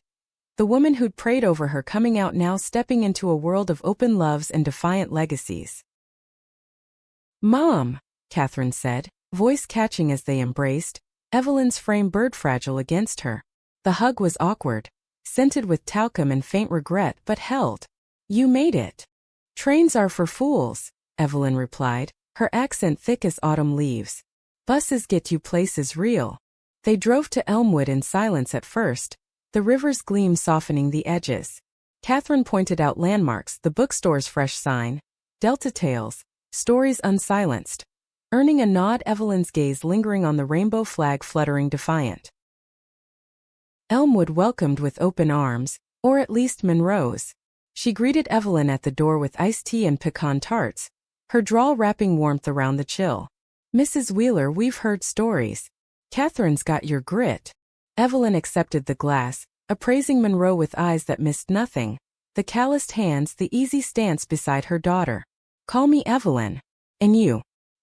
The woman who'd prayed over her coming out now stepping into a world of open loves and defiant legacies. "Mom," Catherine said, voice catching as they embraced, Evelyn's frame bird-fragile against her. The hug was awkward, scented with talcum and faint regret, but held. "You made it." "Trains are for fools," Evelyn replied, her accent thick as autumn leaves. "Buses get you places real." They drove to Elmwood in silence at first, the river's gleam softening the edges. Catherine pointed out landmarks, the bookstore's fresh sign, Delta Tales, stories unsilenced. Earning a nod, Evelyn's gaze lingering on the rainbow flag fluttering defiant. Elmwood welcomed with open arms, or at least Monroe's. She greeted Evelyn at the door with iced tea and pecan tarts, her drawl wrapping warmth around the chill. "Mrs. Wheeler, we've heard stories. Catherine's got your grit." Evelyn accepted the glass, appraising Monroe with eyes that missed nothing, the calloused hands, the easy stance beside her daughter. "Call me Evelyn. And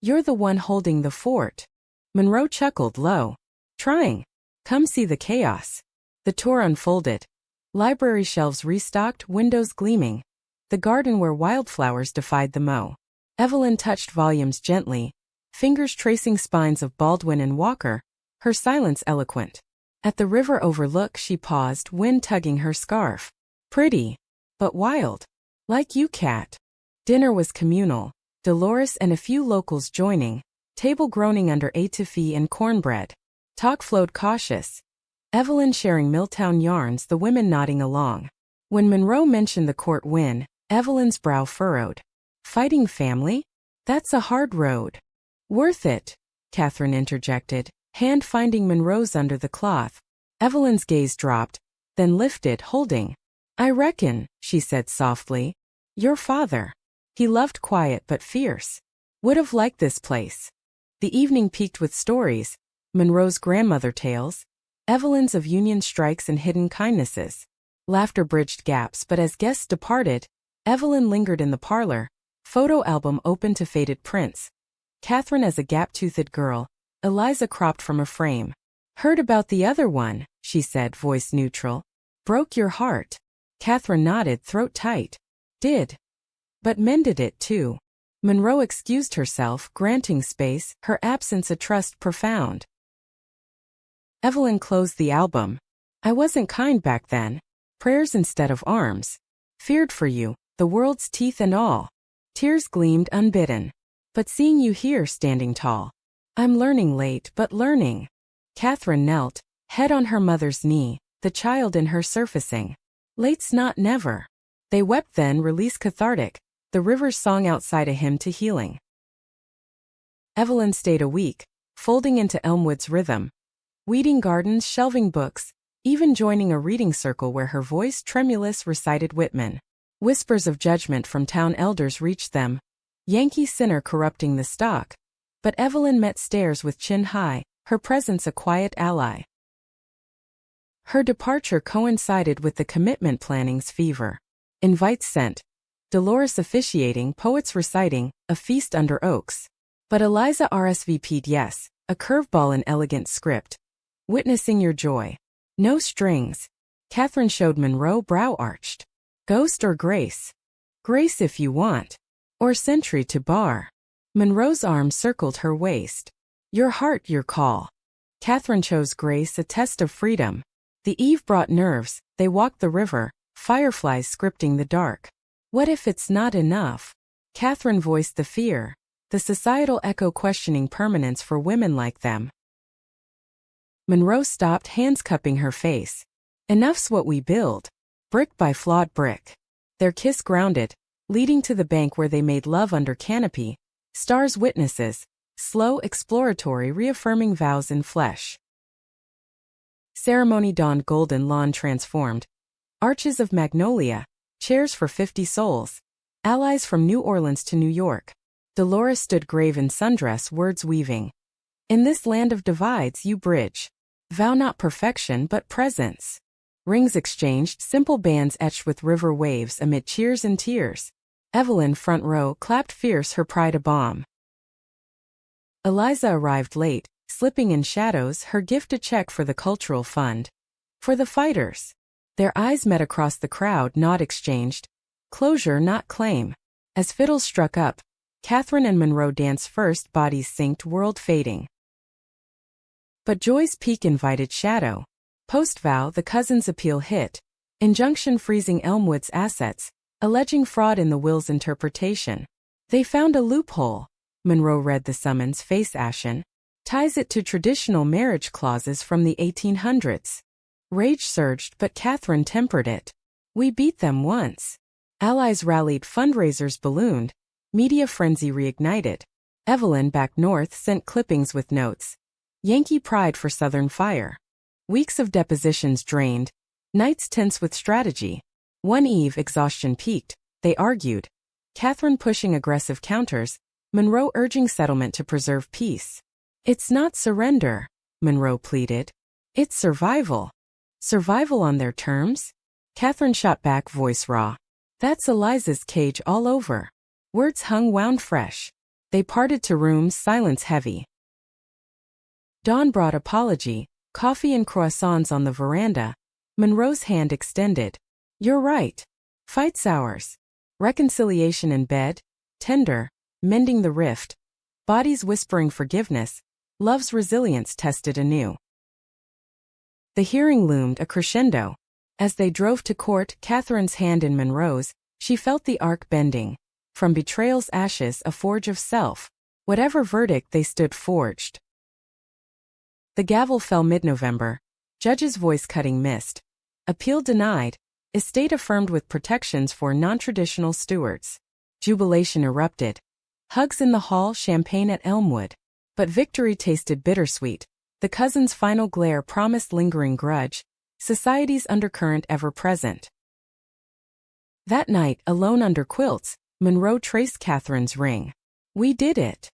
you're the one holding the fort." Monroe chuckled low. "Trying. Come see the chaos." The tour unfolded. Library shelves restocked, windows gleaming. The garden where wildflowers defied the mow. Evelyn touched volumes gently, fingers tracing spines of Baldwin and Walker, her silence eloquent. At the river overlook she paused, wind tugging her scarf. "Pretty, but wild. Like you, Cat." Dinner was communal, Dolores and a few locals joining, table groaning under etouffee and cornbread. Talk flowed cautious. Evelyn sharing Milltown yarns, the women nodding along. When Monroe mentioned the court win, Evelyn's brow furrowed. "Fighting family? That's a hard road." "Worth it," Catherine interjected, hand finding Monroe's under the cloth. Evelyn's gaze dropped, then lifted, holding. "I reckon," she said softly. "Your father. He loved quiet but fierce. Would have liked this place." The evening peaked with stories, Monroe's grandmother tales, Evelyn's of Union strikes and hidden kindnesses. Laughter bridged gaps, but as guests departed, Evelyn lingered in the parlor, photo album open to faded prints. Catherine as a gap-toothed girl, Eliza cropped from a frame. "Heard about the other one," she said, voice neutral. "Broke your heart." Catherine nodded, throat tight. "Did. But mended it too." Monroe excused herself, granting space, her absence a trust profound. Evelyn closed the album. "I wasn't kind back then. Prayers instead of arms. Feared for you, the world's teeth and all." Tears gleamed unbidden. "But seeing you here standing tall. I'm learning late, but learning." Catherine knelt, head on her mother's knee, the child in her surfacing. "Late's not never." They wept then, release cathartic, the river's song outside a hymn to healing. Evelyn stayed a week, folding into Elmwood's rhythm. Weeding gardens, shelving books, even joining a reading circle where her voice tremulous recited Whitman. Whispers of judgment from town elders reached them, Yankee sinner corrupting the stock. But Evelyn met stares with chin high, her presence a quiet ally. Her departure coincided with the commitment planning's fever. Invites sent, Dolores officiating, poets reciting, a feast under oaks. But Eliza RSVP'd yes, a curveball in elegant script. Witnessing your joy. No strings. Catherine showed Monroe, brow arched. Ghost or grace? Grace if you want. Or sentry to bar. Monroe's arm circled her waist. Your heart, your call. Catherine chose grace, a test of freedom. The eve brought nerves, they walked the river, fireflies scripting the dark. What if it's not enough? Catherine voiced the fear, the societal echo questioning permanence for women like them. Monroe stopped, hands cupping her face. Enough's what we build. Brick by flawed brick. Their kiss grounded, leading to the bank where they made love under canopy, stars witnesses, slow exploratory reaffirming vows in flesh. Ceremony dawned, golden lawn transformed. Arches of magnolia, chairs for 50 souls. Allies from New Orleans to New York. Dolores stood grave in sundress, words weaving. In this land of divides you bridge. Vow not perfection but presence. Rings exchanged, simple bands etched with river waves amid cheers and tears. Evelyn, front row, clapped fierce, her pride a bomb. Eliza arrived late, slipping in shadows, her gift a check for the cultural fund. For the fighters. Their eyes met across the crowd, nod exchanged. Closure not claim. As fiddles struck up, Catherine and Monroe danced first, bodies synced, world fading. But joy's peak invited shadow. Post-vow, the cousins' appeal hit. Injunction freezing Elmwood's assets, alleging fraud in the will's interpretation. They found a loophole. Monroe read the summons, face ashen. Ties it to traditional marriage clauses from the 1800s. Rage surged, but Catherine tempered it. We beat them once. Allies rallied, fundraisers ballooned. Media frenzy reignited. Evelyn, back north, sent clippings with notes. Yankee pride for Southern fire. Weeks of depositions drained. Nights tense with strategy. One eve, exhaustion peaked. They argued. Catherine pushing aggressive counters. Monroe urging settlement to preserve peace. It's not surrender, Monroe pleaded. It's survival. Survival on their terms? Catherine shot back, voice raw. That's Eliza's cage all over. Words hung, wound fresh. They parted to rooms, silence heavy. Dawn brought apology, coffee and croissants on the veranda. Monroe's hand extended. You're right. Fight's ours. Reconciliation in bed, tender, mending the rift. Bodies whispering forgiveness, love's resilience tested anew. The hearing loomed, a crescendo. As they drove to court, Catherine's hand in Monroe's, she felt the arc bending. From betrayal's ashes, a forge of self. Whatever verdict they stood forged. The gavel fell mid-November. Judge's voice cutting mist. Appeal denied. Estate affirmed with protections for non-traditional stewards. Jubilation erupted. Hugs in the hall, champagne at Elmwood. But victory tasted bittersweet. The cousins' final glare promised lingering grudge. Society's undercurrent ever present. That night, alone under quilts, Monroe traced Catherine's ring. We did it.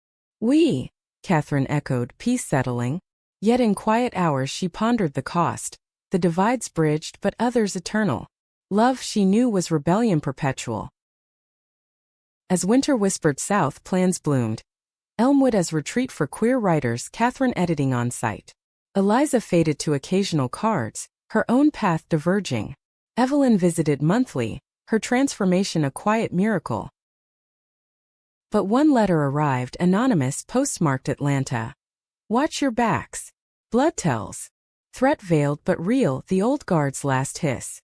We, Catherine echoed, peace settling. Yet in quiet hours she pondered the cost. The divides bridged, but others eternal. Love she knew was rebellion perpetual. As winter whispered south, plans bloomed. Elmwood as retreat for queer writers, Catherine editing on site. Eliza faded to occasional cards, her own path diverging. Evelyn visited monthly, her transformation a quiet miracle. But one letter arrived, anonymous, postmarked Atlanta. Watch your backs. Blood tells. Threat veiled but real, the old guard's last hiss.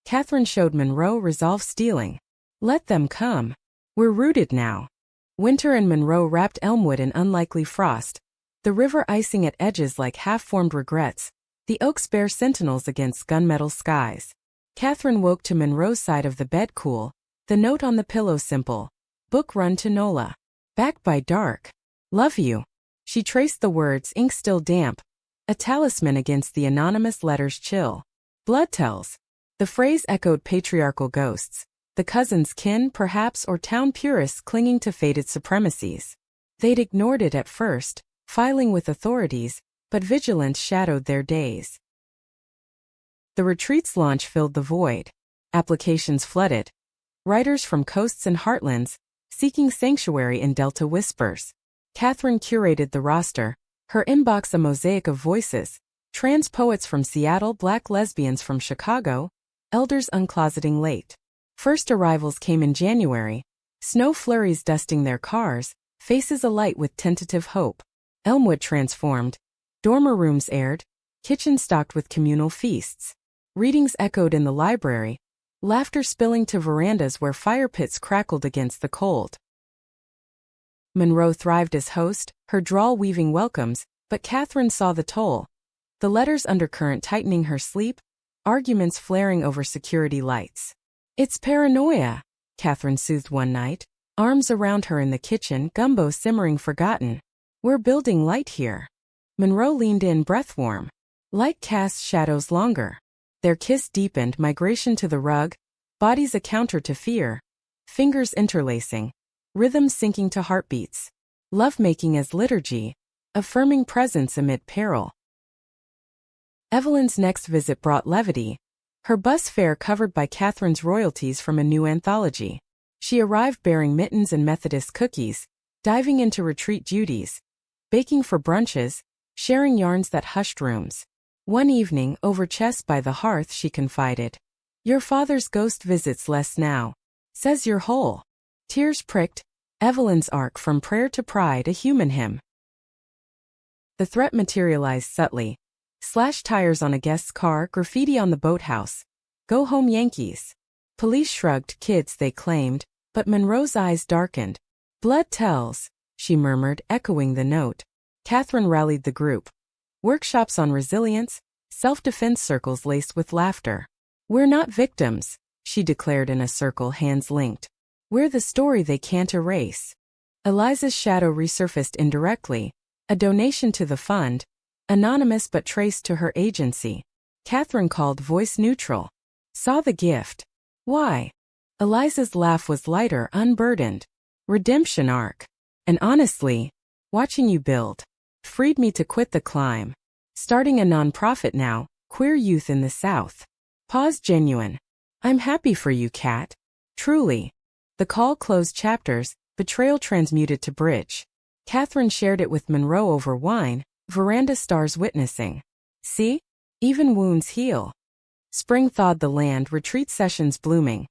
Catherine showed Monroe resolve, stealing. Let them come. We're rooted now. Winter and Monroe wrapped Elmwood in unlikely frost. The river icing at edges like half-formed regrets. The oaks bear sentinels against gunmetal skies. Catherine woke to Monroe's side of the bed cool. The note on the pillow simple. Book run to Nola. Back by dark. Love you. She traced the words, ink still damp. A talisman against the anonymous letter's chill. Blood tells. The phrase echoed patriarchal ghosts. The cousins' kin, perhaps, or town purists clinging to faded supremacies. They'd ignored it at first, filing with authorities, but vigilance shadowed their days. The retreat's launch filled the void. Applications flooded. Writers from coasts and heartlands, seeking sanctuary in Delta whispers. Catherine curated the roster, her inbox a mosaic of voices. Trans poets from Seattle, black lesbians from Chicago, elders uncloseting late. First arrivals came in January. Snow flurries dusting their cars, faces alight with tentative hope. Elmwood transformed. Dormer rooms aired, kitchen stocked with communal feasts. Readings echoed in the library. laughter spilling to verandas where fire pits crackled against the cold. Monroe thrived as host, her drawl weaving welcomes, but Catherine saw the toll. The letter's undercurrent tightening her sleep, arguments flaring over security lights. "It's paranoia," Catherine soothed one night, arms around her in the kitchen, gumbo simmering forgotten. "We're building light here." Monroe leaned in, breath warm. Light casts shadows longer. Their kiss deepened, migration to the rug, bodies a counter to fear, fingers interlacing, rhythms syncing to heartbeats, lovemaking as liturgy, affirming presence amid peril. Evelyn's next visit brought levity, her bus fare covered by Catherine's royalties from a new anthology. She arrived bearing mittens and Methodist cookies, diving into retreat duties, baking for brunches, sharing yarns that hushed rooms. One evening, over chess by the hearth, she confided, "Your father's ghost visits less now. Says you're whole." Tears pricked, Evelyn's arc from prayer to pride, a human hymn. The threat materialized subtly. Slashed tires on a guest's car, graffiti on the boathouse. "Go home, Yankees." Police shrugged, kids they claimed, but Monroe's eyes darkened. "Blood tells," she murmured, echoing the note. Catherine rallied the group. Workshops on resilience, self-defense circles laced with laughter. "We're not victims," she declared in a circle, hands linked. "We're the story they can't erase." Eliza's shadow resurfaced indirectly, a donation to the fund, anonymous but traced to her agency. Catherine called voice neutral. Saw the gift. Why? Eliza's laugh was lighter, unburdened. Redemption arc. And honestly, watching you build freed me to quit the climb. Starting a nonprofit now, Queer Youth in the South. Pause genuine. I'm happy for you, Kat. Truly. The call closed chapters, betrayal transmuted to bridge. Catherine shared it with Monroe over wine, veranda stars witnessing. See? Even wounds heal. Spring thawed the land, retreat sessions blooming.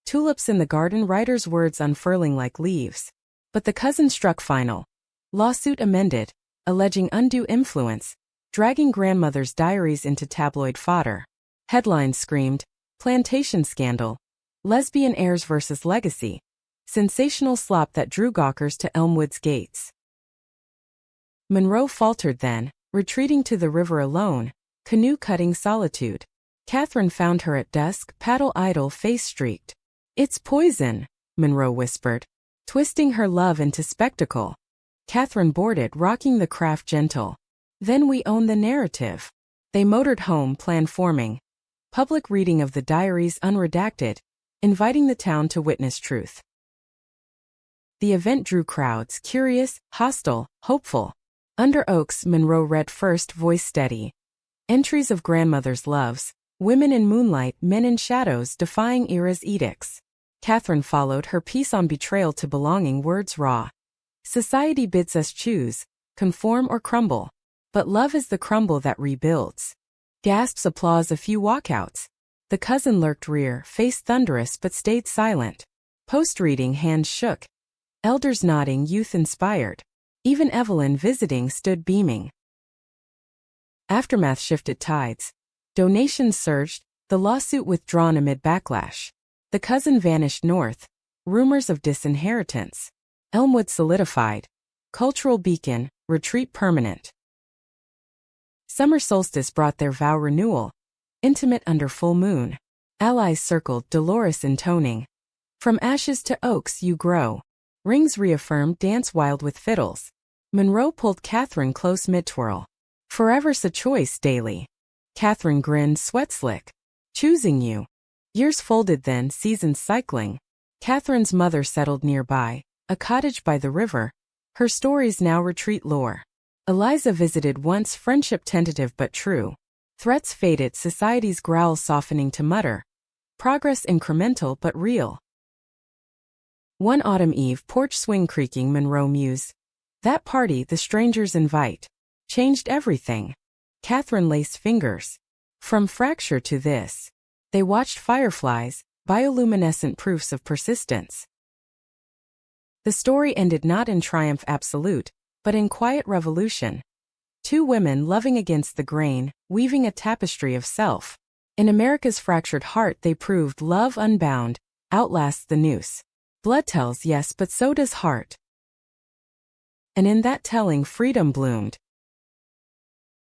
Tulips in the garden, writer's words unfurling like leaves. But the cousin struck final. Lawsuit amended, alleging undue influence, dragging grandmother's diaries into tabloid fodder. Headlines screamed, plantation scandal, lesbian heirs versus legacy, sensational slop that drew gawkers to Elmwood's gates. Monroe faltered then, retreating to the river alone, canoe-cutting solitude. Catherine found her at dusk, paddle idle, face streaked. "It's poison," Monroe whispered, twisting her love into spectacle. Catherine boarded, rocking the craft gentle. "Then we own the narrative." They motored home, plan forming. Public reading of the diaries unredacted, inviting the town to witness truth. The event drew crowds, curious, hostile, hopeful. Under oaks, Monroe read first, voice steady. Entries of grandmother's loves, women in moonlight, men in shadows, defying era's edicts. Catherine followed, her piece on betrayal to belonging, words raw. Society bids us choose, conform or crumble. But love is the crumble that rebuilds. Gasps, applause, a few walkouts. The cousin lurked rear, face thunderous but stayed silent. Post-reading, hands shook. Elders nodding, youth inspired. Even Evelyn, visiting, stood beaming. Aftermath shifted tides. Donations surged, the lawsuit withdrawn amid backlash. The cousin vanished north. Rumors of disinheritance. Elmwood solidified. Cultural beacon, retreat permanent. Summer solstice brought their vow renewal. Intimate under full moon. Allies circled, dolorous intoning. From ashes to oaks you grow. Rings reaffirmed, dance wild with fiddles. Monroe pulled Catherine close mid-twirl. Forever's a choice daily. Catherine grinned, sweat slick. Choosing you. Years folded then, seasons cycling. Catherine's mother settled nearby, a cottage by the river. Her stories now retreat lore. Eliza visited once, friendship tentative but true. Threats faded, society's growl softening to mutter. Progress incremental but real. One autumn eve, porch swing creaking, Monroe mused. That party, the strangers invite, changed everything. Catherine laced fingers. From fracture to this. They watched fireflies, bioluminescent proofs of persistence. The story ended not in triumph absolute, but in quiet revolution. Two women loving against the grain, weaving a tapestry of self. In America's fractured heart they proved love unbound outlasts the noose. Blood tells, yes, but so does heart. And in that telling freedom bloomed.